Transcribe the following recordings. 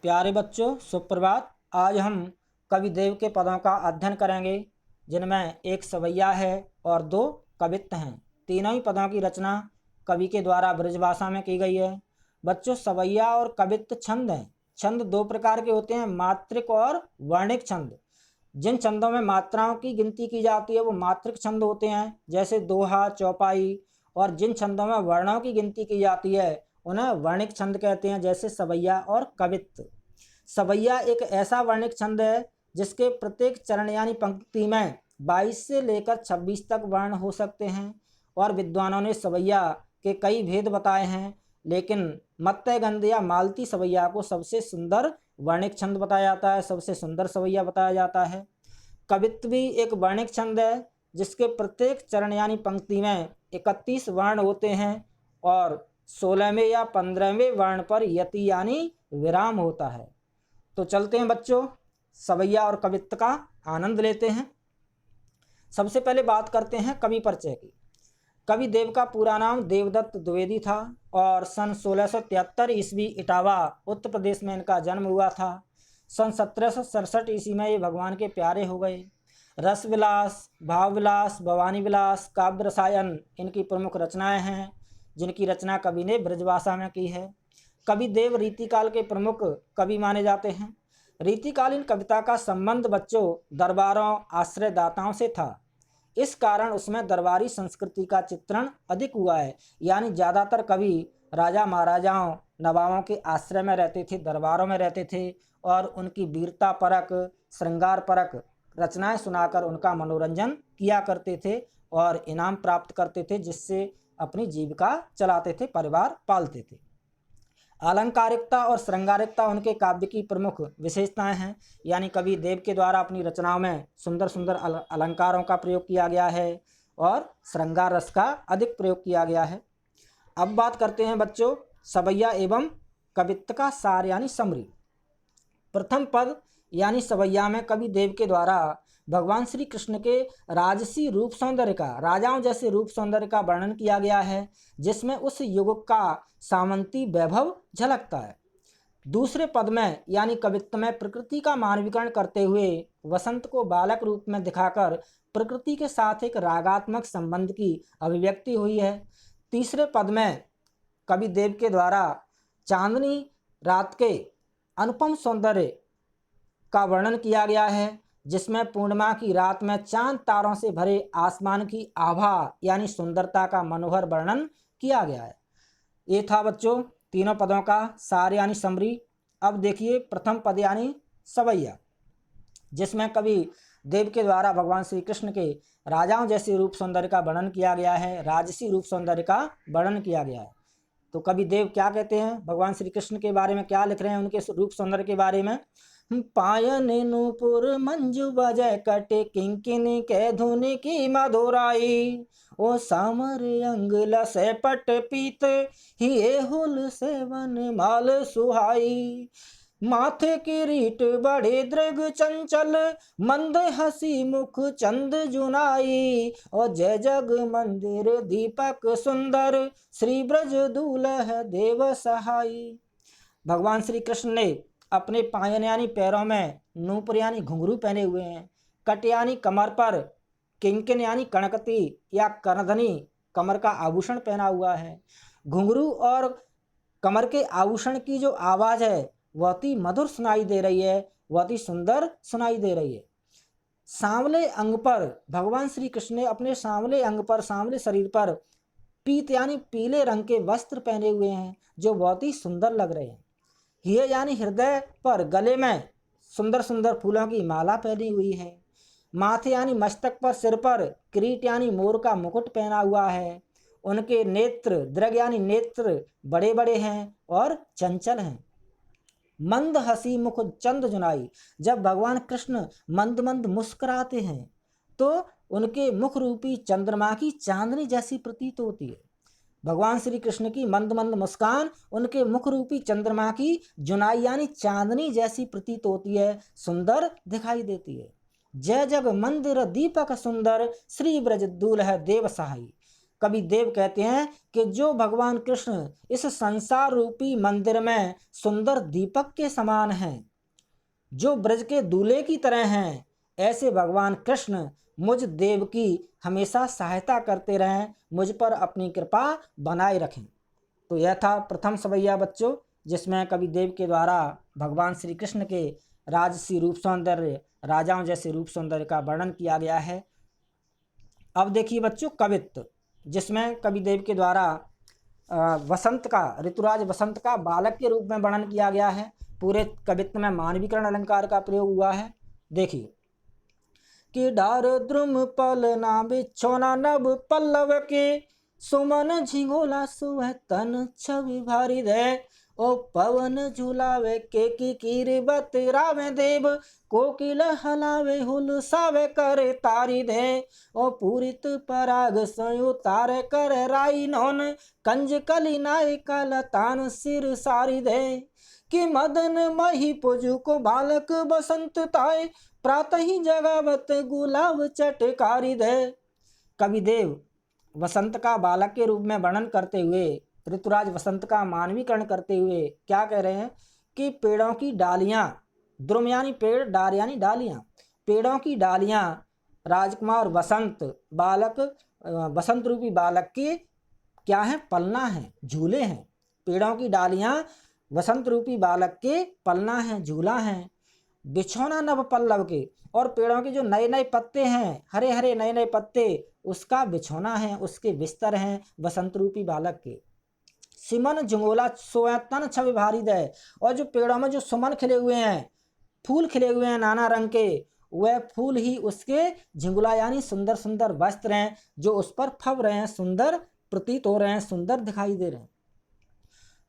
प्यारे बच्चों, सुप्रभात। आज हम कवि देव के पदों का अध्ययन करेंगे, जिनमें एक सवैया है और दो कवित्त हैं। तीनों ही पदों की रचना कवि के द्वारा ब्रजभाषा में की गई है। बच्चों, सवैया और कवित्त छंद हैं। छंद दो प्रकार के होते हैं, मात्रिक और वर्णिक छंद। जिन छंदों में मात्राओं की गिनती की जाती है वो मात्रिक छंद होते हैं, जैसे दोहा, चौपाई। और जिन छंदों में वर्णों की गिनती की जाती है उन्हें वर्णिक छंद कहते हैं, जैसे सवैया और कवित्त। सवैया एक ऐसा वर्णिक छंद है जिसके प्रत्येक चरण यानी पंक्ति में 22 से लेकर 26 तक वर्ण हो सकते हैं। और विद्वानों ने सवैया के कई भेद बताए हैं, लेकिन मत्स्य या मालती सवैया को सबसे सुंदर वर्णिक छंद बताया जाता है, सबसे सुंदर सवैया बताया जाता है। कवित्त भी एक वर्णिक छंद है जिसके प्रत्येक चरण यानी पंक्ति में 31 वर्ण होते हैं और 16वें या 15वें वर्ण पर यति यानी विराम होता है। तो चलते हैं बच्चों, सवैया और कवित्त का आनंद लेते हैं। सबसे पहले बात करते हैं कवि परिचय की। कवि देव का पूरा नाम देवदत्त द्विवेदी था और सन 1673 ईस्वी इटावा उत्तर प्रदेश में इनका जन्म हुआ था। सन 1767 ईस्वी में ये भगवान के प्यारे हो गए। रस विलास, भाव विलास, भवानी विलास, काव्य रसायन इनकी प्रमुख रचनाएं हैं, जिनकी रचना कवि ने ब्रजभाषा में की है। कवि देव रीतिकाल के प्रमुख कवि माने जाते हैं। रीतिकालीन कविता का संबंध बच्चों दरबारों, आश्रयदाताओं से था। इस कारण उसमें दरबारी संस्कृति का चित्रण अधिक हुआ है, यानी ज़्यादातर कवि राजा महाराजाओं, नवाबों के आश्रय में रहते थे, दरबारों में रहते थे और उनकी वीरता परक, श्रृंगार परक रचनाएं सुनाकर उनका मनोरंजन किया करते थे और इनाम प्राप्त करते थे, जिससे अपनी जीविका चलाते थे, परिवार पालते थे। अलंकारिकता और श्रृंगारिकता उनके काव्य की प्रमुख विशेषताएं हैं, यानी कवि देव के द्वारा अपनी रचनाओं में सुंदर सुंदर अलंकारों का प्रयोग किया गया है और श्रृंगार रस का अधिक प्रयोग किया गया है। अब बात करते हैं बच्चों सवैया एवं कवित्त का सार यानी समरी। प्रथम पद यानी सवैया में कवि देव के द्वारा भगवान श्री कृष्ण के राजसी रूप सौंदर्य का, राजाओं जैसे रूप सौंदर्य का वर्णन किया गया है, जिसमें उस युग का सामंती वैभव झलकता है। दूसरे पद में यानी कवित्त में प्रकृति का मानवीकरण करते हुए वसंत को बालक रूप में दिखाकर प्रकृति के साथ एक रागात्मक संबंध की अभिव्यक्ति हुई है। तीसरे पद में कवि देव के द्वारा चांदनी रात के अनुपम सौंदर्य का वर्णन किया गया है, जिसमें पूर्णिमा की रात में चांद तारों से भरे आसमान की आभा यानी सुंदरता का मनोहर वर्णन किया गया है। ये था बच्चों तीनों पदों का सार यानी समरी। अब देखिए प्रथम पद यानी सवैया, जिसमें कवि देव के द्वारा भगवान श्री कृष्ण के राजाओं जैसे रूप सौंदर्य का वर्णन किया गया है, राजसी रूप सौंदर्य का वर्णन किया गया है। तो कवि देव क्या कहते हैं, भगवान श्री कृष्ण के बारे में क्या लिख रहे हैं, उनके रूप सौंदर्य के बारे में। पायन नूपुर मंजू बजय कटे किंकिनी के धुनि की मधुराई, ओ सामर अंग लसे पट पीत ही हुल सेवन माल सुहाई। माथे किरीट बड़े दृग चंचल मंद हसी मुख चंद जुनाई, और जय जग मंदिर दीपक सुंदर श्री ब्रज दूल्ह देव सहाई। भगवान श्री कृष्ण ने अपने पायन यानी पैरों में, नूपुर यानी घुंघरू पहने हुए हैं, कट यानी कमर पर, किंकिन यानी कणकती या करधनी कमर का आभूषण पहना हुआ है। घुंघरू और कमर के आभूषण की जो आवाज़ है बहुत ही मधुर सुनाई दे रही है, बहुत ही सुंदर सुनाई दे रही है। सांवले अंग पर भगवान श्री कृष्ण ने अपने सांवले अंग पर, सांवले शरीर पर पीत यानी पीले रंग के वस्त्र पहने हुए हैं, जो बहुत ही सुंदर लग रहे हैं। ये यानी हृदय पर, गले में सुंदर सुंदर फूलों की माला पहनी हुई है। माथे यानी मस्तक पर, सिर पर किरीट यानी मोर का मुकुट पहना हुआ है। उनके नेत्र, दृग यानी नेत्र बड़े बड़े हैं और चंचल हैं। मंद हसी मुख चंद जुनाई, जब भगवान कृष्ण मंद मंद मुस्कुराते हैं तो उनके मुख रूपी चंद्रमा की चांदनी जैसी प्रतीत होती है। भगवान श्री कृष्ण की मंद मंद मुस्कान उनके मुख रूपी चंद्रमा की जुनाई यानी चांदनी जैसी प्रतीत होती है, सुंदर दिखाई देती है। जय जग मंदिर दीपक सुंदर श्री ब्रज दूल्ह देव सहाई। कवि देव कहते हैं कि जो भगवान कृष्ण इस संसार रूपी मंदिर में सुंदर दीपक के समान हैं, जो ब्रज के दूल्हे की तरह हैं, ऐसे भगवान कृष्ण मुझ देव की हमेशा सहायता करते रहें, मुझ पर अपनी कृपा बनाए रखें। तो यह था प्रथम सवैया बच्चों, जिसमें कवि देव के द्वारा भगवान श्री कृष्ण के राजसी रूप सौंदर्य, राजाओं जैसे रूप सौंदर्य का वर्णन किया गया है। अब देखिए बच्चों कवित्व, जिसमें कवि देव के द्वारा वसंत का, ऋतुराज वसंत का बालक के रूप में वर्णन किया गया है। पूरे कवित्व में मानवीकरण अलंकार का प्रयोग हुआ है। देखिए कि डार द्रुम पल ना बिछोना नभ पल्लव के, सुमन झिंगोला सुह तन छवि भारी दे, ओ पवन झुलावे के की कीरबत रावे देव, कोकिल हलावे हुलसावे करे तारी दे, ओ पूरित पराग सयु तारे कर राई नौन, कंज कली नायिका लतान सिर सारी दे, कि मदन मही पुजु को बालक बसंत ताए, प्रातः ही जगावत गुलाब चटकारी दे। कवि देव वसंत का बालक के रूप में वर्णन करते हुए, ऋतुराज वसंत का मानवीकरण करते हुए क्या कह रहे हैं कि पेड़ों की डालियां, द्रुम यानी पेड़, डार यानी डालियां, पेड़ों की डालियां राजकुमार वसंत बालक, वसंत रूपी बालक के क्या है, पलना है, झूले हैं। पेड़ों की डालियां वसंत रूपी बालक के पलना है, झूला है। बिछौना नव पल्लव के, और पेड़ों के जो नए नए पत्ते हैं, हरे हरे नए नए पत्ते, उसका बिछौना है, उसके बिस्तर हैं वसंत रूपी बालक के। सिमन झुंगोला सोया तन छवि भारी दे, और जो पेड़ों में जो सुमन खिले हुए हैं, फूल खिले हुए हैं नाना रंग के, वह फूल ही उसके झिंगुला यानी सुंदर सुंदर वस्त्र हैं, जो उस पर फब रहे हैं, सुंदर प्रतीत हो रहे हैं, सुंदर दिखाई दे रहे हैं।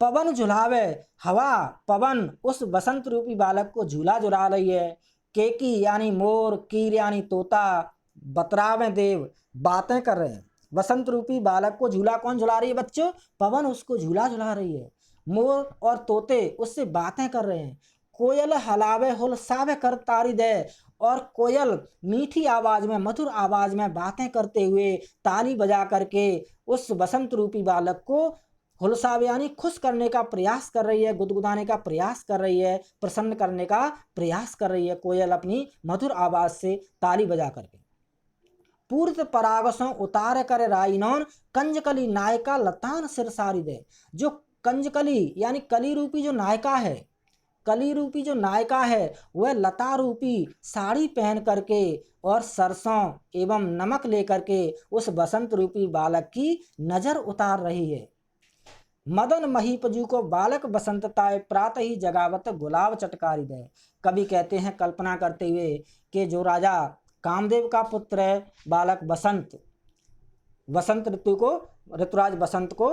पवन झुलावे, हवा पवन उस वसंत रूपी बालक को झूला झुला रही है। केकी यानी मोर, कीर यानी तोता, बतरावे देव बातें कर रहे हैं। वसंत रूपी बालक को झूला कौन झुला रही है बच्चों? पवन उसको झूला झुला रही है। मोर और तोते उससे बातें कर रहे हैं। कोयल हलावे हुलसावे कर तारी दे, और कोयल मीठी आवाज में, मधुर आवाज में बातें करते हुए ताली बजा करके उस वसंत रूपी बालक को हुलसावे यानी खुश करने का प्रयास कर रही है, गुदगुदाने का प्रयास कर रही है, प्रसन्न करने का प्रयास कर रही है कोयल अपनी मधुर आवाज से ताली बजा करके। पूर्त परागसों उतार कर राइनौन, कंजकली नायिका लतान सिर सारी दे। जो कंजकली यानी कली रूपी जो नायिका है, कली रूपी जो नायिका है, वह लता रूपी साड़ी पहन करके और सरसों एवं नमक लेकर के उस वसंत रूपी बालक की नजर उतार रही है। मदन महीपजू को बालक बसंतताए, प्रातः ही जगावत गुलाब चटकारी दे। कवि कहते हैं कल्पना करते हुए कि जो राजा कामदेव का पुत्र है बालक बसंत, वसंत ऋतु को, ऋतुराज वसंत को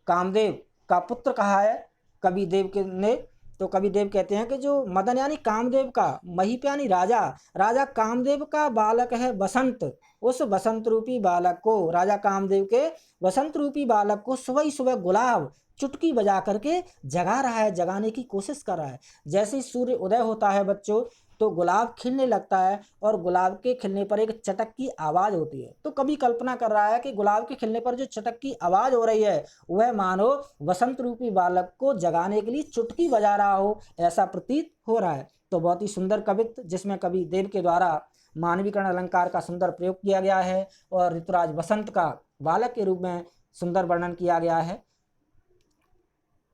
कामदेव का पुत्र कहा है कवि देव के ने। तो कवि देव कहते हैं कि जो मदन यानी कामदेव का, महीप यानी राजा, राजा कामदेव का बालक है बसंत, उस बसंत रूपी बालक को, राजा कामदेव के वसंत रूपी बालक को सुबह ही सुबह गुलाब चुटकी बजा करके जगा रहा है, जगाने की कोशिश कर रहा है। जैसे ही सूर्य उदय होता है बच्चों, तो गुलाब खिलने लगता है, और गुलाब के खिलने पर एक चटक की आवाज़ होती है। तो कभी कल्पना कर रहा है कि गुलाब के खिलने पर जो चटक की आवाज़ हो रही है, वह मानो वसंत रूपी बालक को जगाने के लिए चुटकी बजा रहा हो, ऐसा प्रतीत हो रहा है। तो बहुत ही सुंदर कवित्व, जिसमें कवि देव के द्वारा मानवीकरण अलंकार का सुंदर प्रयोग किया गया है, और ऋतुराज वसंत का बालक के रूप में सुंदर वर्णन किया गया है,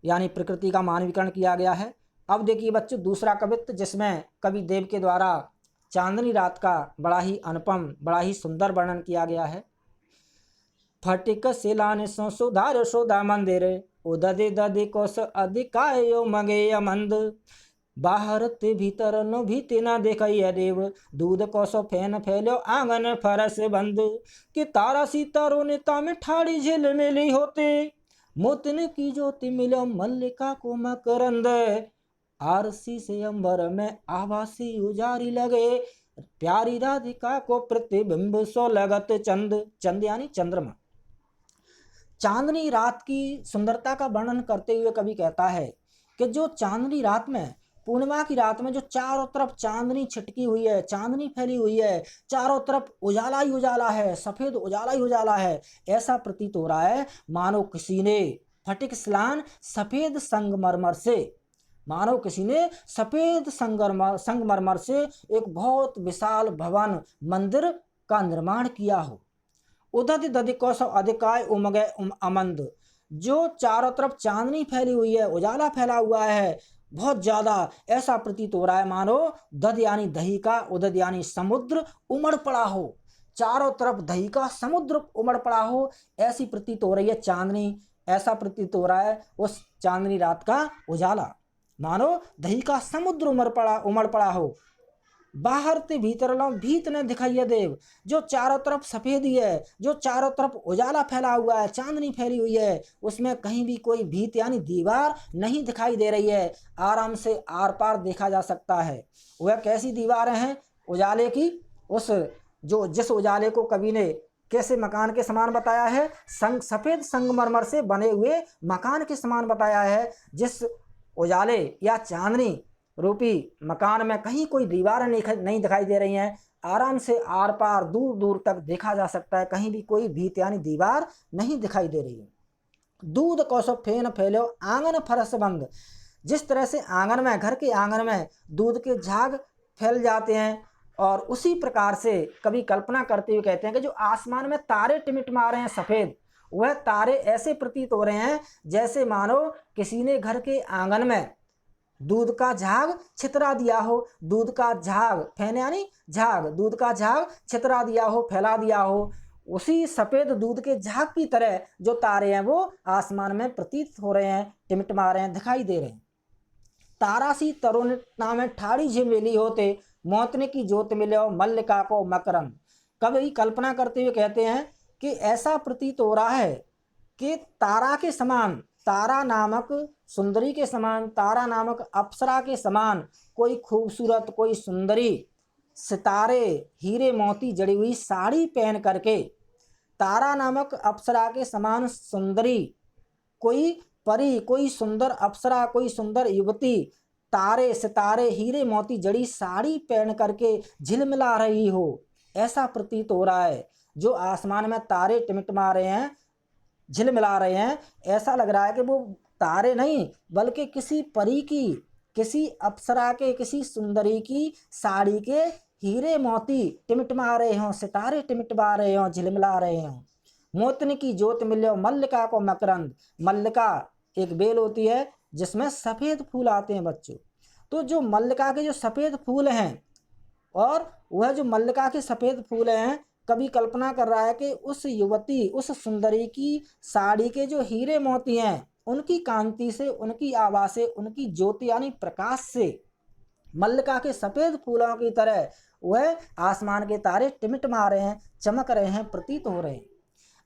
यानी प्रकृति का मानवीकरण किया गया है। अब देखिए बच्चों दूसरा कवित्व, जिसमें कवि देव के द्वारा चांदनी रात का बड़ा ही अनुपम, बड़ा ही सुंदर वर्णन किया गया है। फटिक सिलाने सो सुधार शोधा मंदिर, उददे ददे कोस अधिकायो मगे अमंद, बाहर ते भीतर नो भीते न देखैया देव, दूध कोसो फैन फैलो आंगन फरस बंद, कि तारा सीतारो नेता में ठाड़ी झिल मिली होते, मोतने की ज्योति मिलो मल्लिका को मकरंद, आरसी से अंबर में आवासी उजारी लगे, प्यारी राधिका को प्रतिबिंब सो लगत चंद। चंद यानी चंद्रमा। चांदनी रात की सुंदरता का वर्णन करते हुए कवि कहता है कि जो चांदनी रात में पूर्णिमा की रात में जो चारों तरफ चांदनी छिटकी हुई है, चांदनी फैली हुई है, चारों तरफ उजाला ही उजाला है, सफेद उजाला ही उजाला है, ऐसा प्रतीत हो रहा है मानो किसी ने फटिक स्नान सफेद संगमरमर से, मानो किसी ने सफेद संगमरमर से एक बहुत विशाल भवन मंदिर का निर्माण किया हो। उदध दधिकौश अधिकाय उमगे अमंद, जो चारों तरफ चांदनी फैली हुई है, उजाला फैला हुआ है बहुत ज्यादा, ऐसा प्रतीत हो रहा है मानो दध यानी दही का, उदध यानी समुद्र उमड़ पड़ा हो, चारों तरफ दही का समुद्र उमड़ पड़ा हो, ऐसी प्रतीत हो रही है चांदनी, ऐसा प्रतीत हो रहा है उस चांदनी रात का उजाला, मानो दही का समुद्र उमड़ पड़ा हो। बाहर ते भीतर लो भीत न दिखाइए देव, जो चारों तरफ सफेदी है, जो चारों तरफ उजाला फैला हुआ है, चांदनी फैली हुई है, उसमें कहीं भी कोई भीत यानी दीवार नहीं दिखाई दे रही है, आराम से आर पार देखा जा सकता है। वह कैसी दीवारें हैं उजाले की, उस जो जिस उजाले को कवि ने कैसे मकान के समान बताया है, सफेद संगमरमर से बने हुए मकान के समान बताया है, जिस उजाले या चांदनी रूपी मकान में कहीं कोई दीवारें नहीं दिखाई दे रही हैं, आराम से आर पार दूर दूर तक देखा जा सकता है, कहीं भी कोई भीत यानी दीवार नहीं दिखाई दे रही है। दूध कौशो फेन फैलो आंगन फरस बंद, जिस तरह से आंगन में, घर के आंगन में दूध के झाग फैल जाते हैं, और उसी प्रकार से कभी कल्पना करते हुए कहते हैं कि जो आसमान में तारे टिमटिमा रहे हैं सफेद, वह तारे ऐसे प्रतीत हो रहे हैं जैसे मानो किसी ने घर के आंगन में दूध का झाग छितरा दिया हो, दूध का झाग फैन यानी झाग, दूध का झाग छितरा दिया हो, फैला दिया हो, उसी सफेद दूध के झाग की तरह जो तारे हैं वो आसमान में प्रतीत हो रहे हैं, टिमटिमा रहे हैं, दिखाई दे रहे हैं। तारासी तरुणता में ठाड़ी झिमेली होते, मौतने की जोत मिलो मल्लिका को मकरंद, कभी कल्पना करते हुए कहते हैं कि ऐसा प्रतीत हो रहा है कि तारा के समान, तारा नामक सुंदरी के समान, तारा नामक अप्सरा के समान कोई खूबसूरत, कोई सुंदरी सितारे हीरे मोती जड़ी हुई साड़ी पहन करके, तारा नामक अप्सरा के समान सुंदरी, कोई परी, कोई सुंदर अप्सरा, कोई सुंदर युवती तारे सितारे हीरे मोती जड़ी साड़ी पहन करके झिलमिला रही हो, ऐसा प्रतीत हो रहा है। जो आसमान में तारे टिमटिमा रहे हैं, झिलमिला रहे हैं, ऐसा लग रहा है कि वो तारे नहीं बल्कि किसी परी की, किसी अप्सरा के, किसी सुंदरी की साड़ी के हीरे मोती टिमटिमा रहे हों, सितारे टिमटिमा रहे हों, झिलमिला रहे हों। मोतनी की जोत मिलो मल्लिका को मकरंद, मल्लिका एक बेल होती है जिसमें सफ़ेद फूल आते हैं बच्चों, तो जो मल्लिका के जो सफ़ेद फूल हैं, और वह जो मल्लिका के सफ़ेद फूल हैं, कभी कल्पना कर रहा है कि उस युवती, उस सुंदरी की साड़ी के जो हीरे मोती हैं, उनकी कांति से, उनकी आवाज़ से, उनकी ज्योति यानी प्रकाश से, मल्लिका के सफ़ेद फूलों की तरह वह आसमान के तारे टिमटिमा रहे हैं, चमक रहे हैं, प्रतीत हो रहे हैं।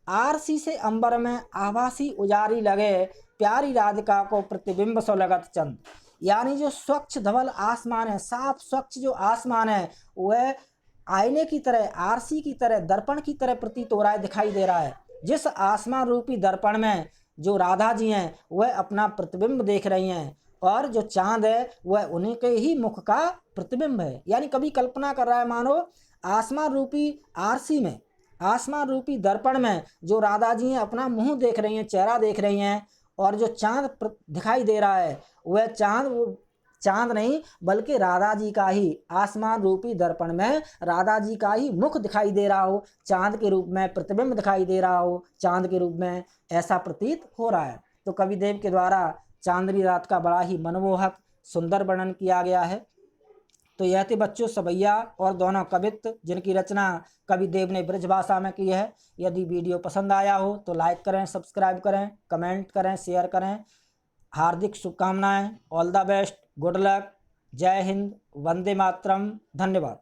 आरसी से अंबर में आभासी उजारी लगे, प्यारी राधिका को प्रतिबिंब सो लगत चंद, यानी जो स्वच्छ धवल आसमान है, साफ स्वच्छ जो आसमान है, वह आईने की तरह, आरसी की तरह, दर्पण की तरह प्रतीत हो रहा है, दिखाई दे रहा है। जिस आसमान रूपी दर्पण में जो राधा जी हैं वह अपना प्रतिबिंब देख रही हैं, और जो चांद है वह उन्हीं के ही मुख का प्रतिबिंब है। यानी कभी कल्पना कर रहा है मानो आसमान रूपी आरसी में, आसमान रूपी दर्पण में जो राधा जी हैं अपना मुंह देख रही हैं, चेहरा देख रही हैं, और जो चांद दिखाई दे रहा है वह चांद नहीं बल्कि राधा जी का ही, आसमान रूपी दर्पण में राधा जी का ही मुख दिखाई दे रहा हो, चांद के रूप में प्रतिबिंब दिखाई दे रहा हो, चांद के रूप में, ऐसा प्रतीत हो रहा है। तो कविदेव के द्वारा चांदनी रात का बड़ा ही मनमोहक सुंदर वर्णन किया गया है। तो यह थे बच्चों सवैया और दोनों कवित्व, जिनकी रचना कविदेव ने ब्रज भाषा में की है। यदि वीडियो पसंद आया हो तो लाइक करें, सब्सक्राइब करें, कमेंट करें, शेयर करें। हार्दिक शुभकामनाएं, all the best, good luck, जय हिंद, वंदे मातरम, धन्यवाद।